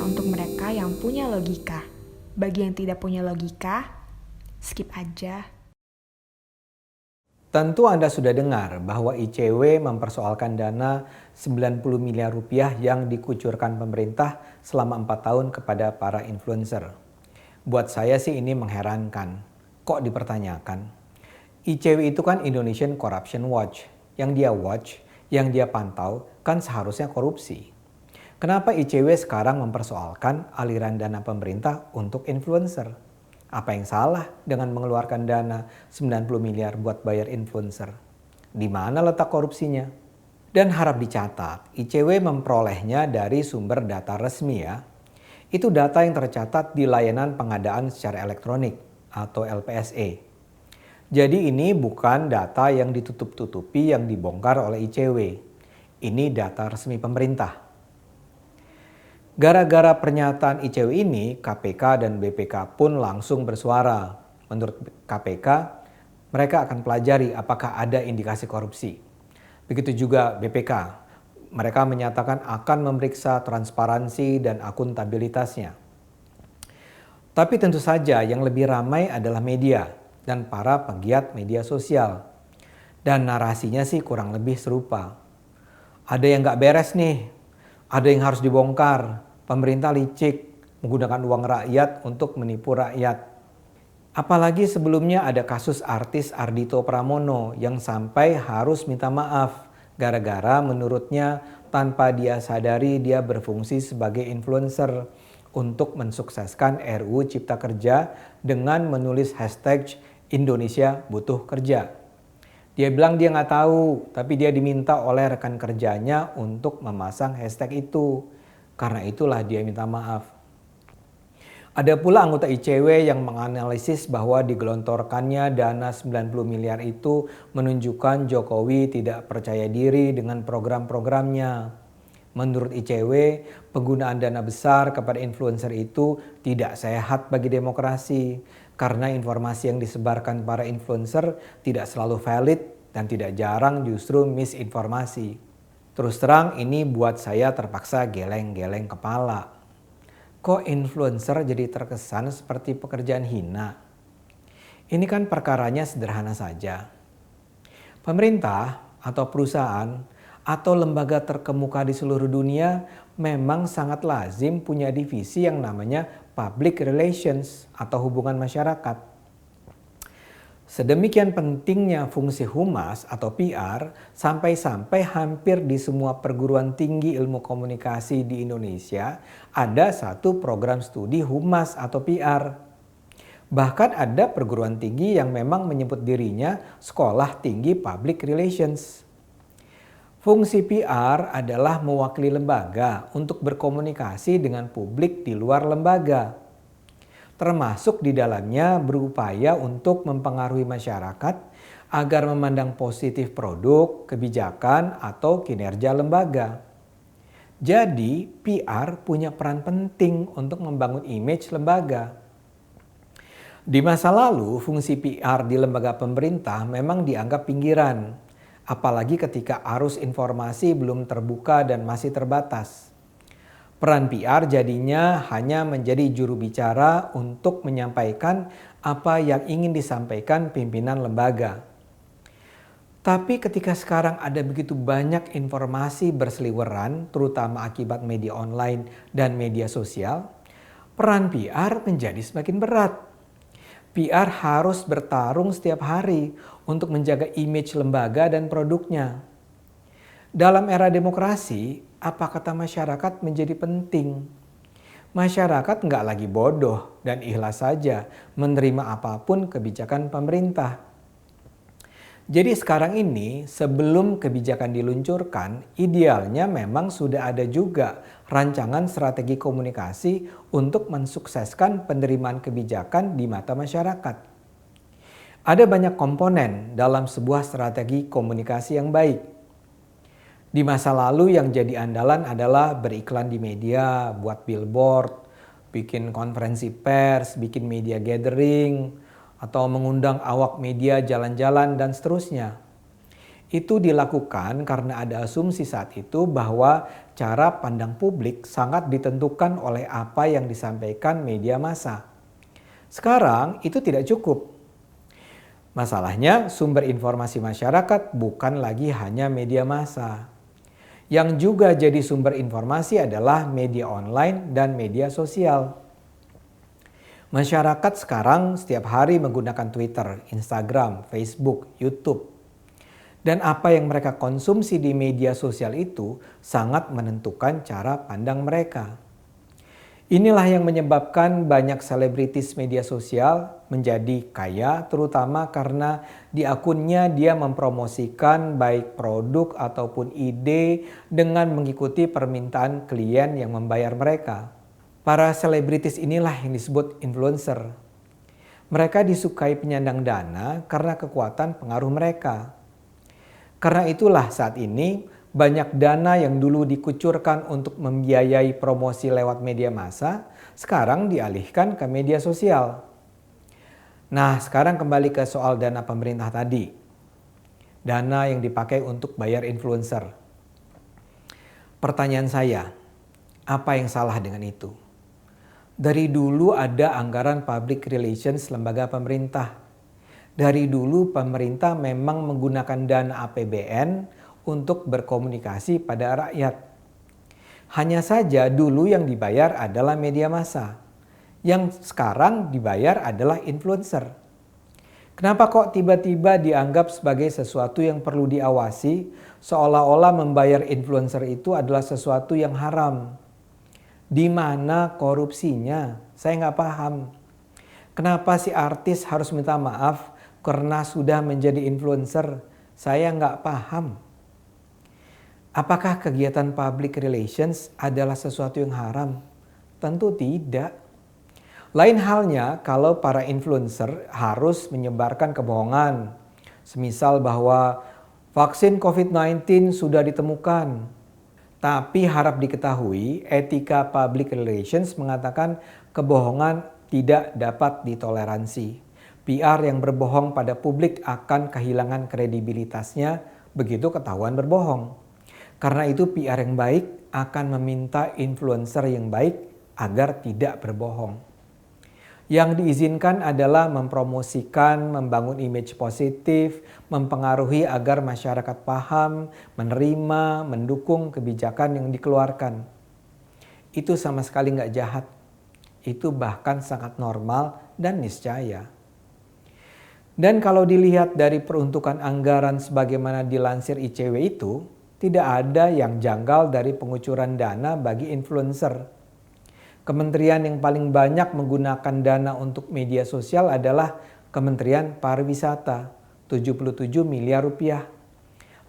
hanya untuk mereka yang punya logika. Bagi yang tidak punya logika, skip aja. Tentu Anda sudah dengar bahwa ICW mempersoalkan dana 90 miliar rupiah yang dikucurkan pemerintah selama 4 tahun kepada para influencer. Buat saya sih ini mengherankan. Kok dipertanyakan? ICW itu kan Indonesian Corruption Watch. Yang dia watch, yang dia pantau kan seharusnya korupsi. Kenapa ICW sekarang mempersoalkan aliran dana pemerintah untuk influencer? Apa yang salah dengan mengeluarkan dana 90 miliar buat bayar influencer? Di mana letak korupsinya? Dan harap dicatat, ICW memperolehnya dari sumber data resmi ya. Itu data yang tercatat di layanan pengadaan secara elektronik atau LPSE. Jadi ini bukan data yang ditutup-tutupi yang dibongkar oleh ICW. Ini data resmi pemerintah. Gara-gara pernyataan ICW ini, KPK dan BPK pun langsung bersuara. Menurut KPK, mereka akan pelajari apakah ada indikasi korupsi. Begitu juga BPK, mereka menyatakan akan memeriksa transparansi dan akuntabilitasnya. Tapi tentu saja yang lebih ramai adalah media dan para penggiat media sosial. Dan narasinya sih kurang lebih serupa. Ada yang nggak beres nih, ada yang harus dibongkar. Pemerintah licik menggunakan uang rakyat untuk menipu rakyat. Apalagi sebelumnya ada kasus artis Ardhito Pramono yang sampai harus minta maaf gara-gara menurutnya tanpa dia sadari dia berfungsi sebagai influencer untuk mensukseskan RUU Cipta Kerja dengan menulis hashtag Indonesia butuh kerja. Dia bilang dia nggak tahu, tapi dia diminta oleh rekan kerjanya untuk memasang hashtag itu. Karena itulah dia minta maaf. Ada pula anggota ICW yang menganalisis bahwa digelontorkannya dana 90 miliar itu menunjukkan Jokowi tidak percaya diri dengan program-programnya. Menurut ICW, penggunaan dana besar kepada influencer itu tidak sehat bagi demokrasi. Karena informasi yang disebarkan para influencer tidak selalu valid dan tidak jarang justru misinformasi. Terus terang ini buat saya terpaksa geleng-geleng kepala. Kok influencer jadi terkesan seperti pekerjaan hina? Ini kan perkaranya sederhana saja. Pemerintah atau perusahaan atau lembaga terkemuka di seluruh dunia memang sangat lazim punya divisi yang namanya public relations atau hubungan masyarakat. Sedemikian pentingnya fungsi humas atau PR sampai-sampai hampir di semua perguruan tinggi ilmu komunikasi di Indonesia ada satu program studi humas atau PR. Bahkan ada perguruan tinggi yang memang menyebut dirinya Sekolah Tinggi Public Relations. Fungsi PR adalah mewakili lembaga untuk berkomunikasi dengan publik di luar lembaga. Termasuk di dalamnya berupaya untuk mempengaruhi masyarakat agar memandang positif produk, kebijakan, atau kinerja lembaga. Jadi, PR punya peran penting untuk membangun image lembaga. Di masa lalu, fungsi PR di lembaga pemerintah memang dianggap pinggiran, apalagi ketika arus informasi belum terbuka dan masih terbatas. Peran PR jadinya hanya menjadi juru bicara untuk menyampaikan apa yang ingin disampaikan pimpinan lembaga. Tapi ketika sekarang ada begitu banyak informasi berseliweran, terutama akibat media online dan media sosial, peran PR menjadi semakin berat. PR harus bertarung setiap hari untuk menjaga image lembaga dan produknya. Dalam era demokrasi, apa kata masyarakat menjadi penting. Masyarakat nggak lagi bodoh dan ikhlas saja menerima apapun kebijakan pemerintah. Jadi sekarang ini sebelum kebijakan diluncurkan, idealnya memang sudah ada juga rancangan strategi komunikasi untuk mensukseskan penerimaan kebijakan di mata masyarakat. Ada banyak komponen dalam sebuah strategi komunikasi yang baik. Di masa lalu yang jadi andalan adalah beriklan di media, buat billboard, bikin konferensi pers, bikin media gathering, atau mengundang awak media jalan-jalan dan seterusnya. Itu dilakukan karena ada asumsi saat itu bahwa cara pandang publik sangat ditentukan oleh apa yang disampaikan media massa. Sekarang itu tidak cukup. Masalahnya sumber informasi masyarakat bukan lagi hanya media massa. Yang juga jadi sumber informasi adalah media online dan media sosial. Masyarakat sekarang setiap hari menggunakan Twitter, Instagram, Facebook, YouTube. Dan apa yang mereka konsumsi di media sosial itu sangat menentukan cara pandang mereka. Inilah yang menyebabkan banyak selebritis media sosial menjadi kaya, terutama karena di akunnya dia mempromosikan baik produk ataupun ide dengan mengikuti permintaan klien yang membayar mereka. Para selebritis inilah yang disebut influencer. Mereka disukai penyandang dana karena kekuatan pengaruh mereka. Karena itulah saat ini banyak dana yang dulu dikucurkan untuk membiayai promosi lewat media massa sekarang dialihkan ke media sosial. Nah, sekarang kembali ke soal dana pemerintah tadi. Dana yang dipakai untuk bayar influencer. Pertanyaan saya, apa yang salah dengan itu? Dari dulu ada anggaran public relations lembaga pemerintah. Dari dulu pemerintah memang menggunakan dana APBN untuk berkomunikasi pada rakyat. Hanya saja dulu yang dibayar adalah media massa. Yang sekarang dibayar adalah influencer. Kenapa kok tiba-tiba dianggap sebagai sesuatu yang perlu diawasi, seolah-olah membayar influencer itu adalah sesuatu yang haram? Di mana korupsinya? Saya nggak paham. Kenapa si artis harus minta maaf karena sudah menjadi influencer? Saya nggak paham. Apakah kegiatan public relations adalah sesuatu yang haram? Tentu tidak. Lain halnya kalau para influencer harus menyebarkan kebohongan. Semisal bahwa vaksin COVID-19 sudah ditemukan. Tapi harap diketahui, etika public relations mengatakan kebohongan tidak dapat ditoleransi. PR yang berbohong pada publik akan kehilangan kredibilitasnya begitu ketahuan berbohong. Karena itu PR yang baik akan meminta influencer yang baik agar tidak berbohong. Yang diizinkan adalah mempromosikan, membangun image positif, mempengaruhi agar masyarakat paham, menerima, mendukung kebijakan yang dikeluarkan. Itu sama sekali nggak jahat. Itu bahkan sangat normal dan niscaya. Dan kalau dilihat dari peruntukan anggaran sebagaimana dilansir ICW itu, tidak ada yang janggal dari pengucuran dana bagi influencer. Kementerian yang paling banyak menggunakan dana untuk media sosial adalah Kementerian Pariwisata, 77 miliar rupiah.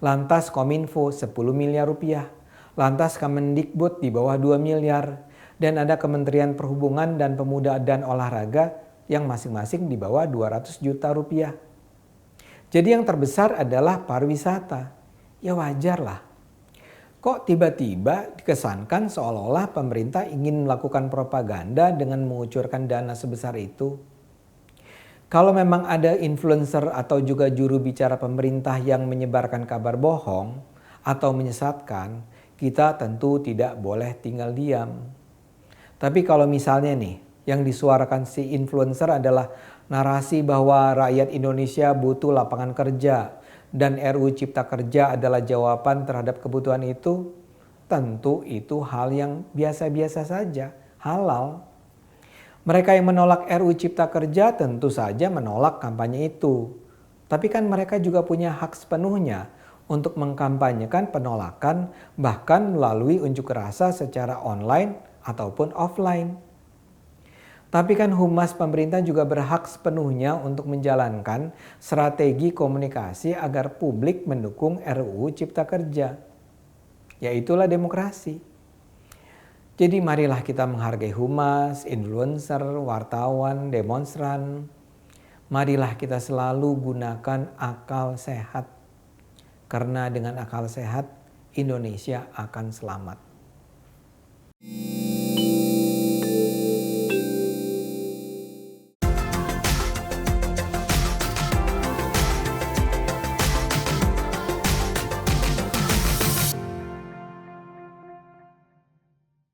Lantas Kominfo 10 miliar rupiah. Lantas Kemendikbud di bawah 2 miliar. Dan ada Kementerian Perhubungan dan Pemuda dan Olahraga yang masing-masing di bawah 200 juta rupiah. Jadi yang terbesar adalah pariwisata. Ya wajarlah. Kok tiba-tiba dikesankan seolah-olah pemerintah ingin melakukan propaganda dengan mengucurkan dana sebesar itu? Kalau memang ada influencer atau juga juru bicara pemerintah yang menyebarkan kabar bohong atau menyesatkan, kita tentu tidak boleh tinggal diam. Tapi kalau misalnya nih, yang disuarakan si influencer adalah narasi bahwa rakyat Indonesia butuh lapangan kerja, dan RUU Cipta Kerja adalah jawaban terhadap kebutuhan itu, tentu itu hal yang biasa-biasa saja, halal. Mereka yang menolak RUU Cipta Kerja tentu saja menolak kampanye itu. Tapi kan mereka juga punya hak sepenuhnya untuk mengkampanyekan penolakan bahkan melalui unjuk rasa secara online ataupun offline. Tapi kan humas pemerintah juga berhak sepenuhnya untuk menjalankan strategi komunikasi agar publik mendukung RUU Cipta Kerja. Yaitulah demokrasi. Jadi marilah kita menghargai humas, influencer, wartawan, demonstran. Marilah kita selalu gunakan akal sehat. Karena dengan akal sehat, Indonesia akan selamat.